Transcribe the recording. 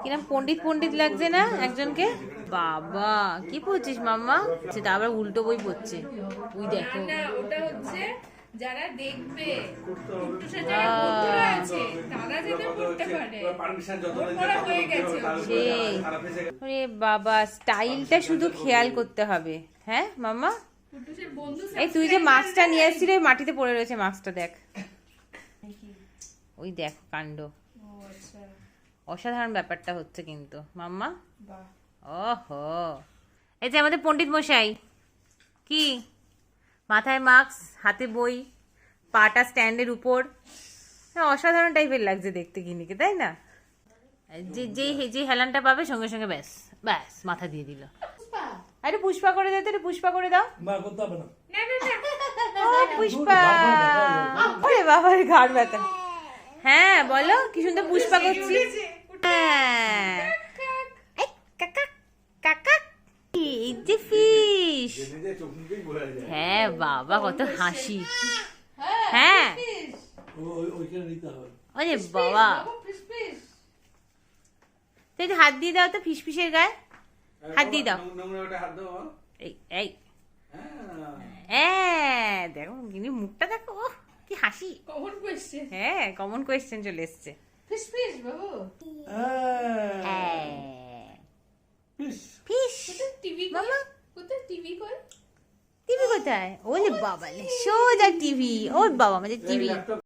কিরম পণ্ডিত পণ্ডিত লাগছে না একজনকে। বাবা কি পড়ছিস মাম্মা? সেটা আবার উল্টো বই পড়ছে। তুই দেখো ওটা হচ্ছে যারা দেখবে যারা বন্ধুরা আছে তারা যাতে পড়তে পারে পড়া হয়ে গেছে। আরে বাবা স্টাইলটা শুধু খেয়াল করতে হবে। হ্যাঁ মাম্মা এই তুই যে মাস্কটা নিয়ে আসছিস মাটিতে পড়ে রয়েছে, মাস্কটা দেখ, ওই দেখ কাণ্ড। অসাধারণ ব্যাপারটা হচ্ছে কিন্তু মাম্মা। ওহো এই যে আমাদের পণ্ডিত মশাই, কি মাথায় মাস্ক, হাতে বই, পাটা স্ট্যান্ডের উপর, অসাধারণ টাইপের লাগছে দেখতে কিনিকে, তাই না? যে হেলানটা পাবে সঙ্গে সঙ্গে ব্যাস ব্যাস মাথা দিয়ে দিল। আরে পুষ্পা করে দে তো, পুষ্পা করে দাও। পুষ্পা ওরে বাবার ঘাড় ব্যথা। হ্যাঁ বলো কি সুন্দর পুষ্পা করছি। এই যে ফিশ। হ্যাঁ বাবা কত হাসি। হ্যাঁ ওরে বাবা তুই হাত দিয়ে দাও তো ফিশ ফিশের গায়ে, হাত দিয়ে দাও। এই এই দেখো গিনি মুখটা দেখো, কি হাসি। Common question. হ্যাঁ কমন কোয়েশ্চেন চলে এসছে। ফিশ ফিশ বাবু। ফিশ টিভি মামা কোথায়? টিভি কই? টিভি কোথায়? ওরে বাবা সোজা টিভি। ওর বাবা আমাদের টিভি।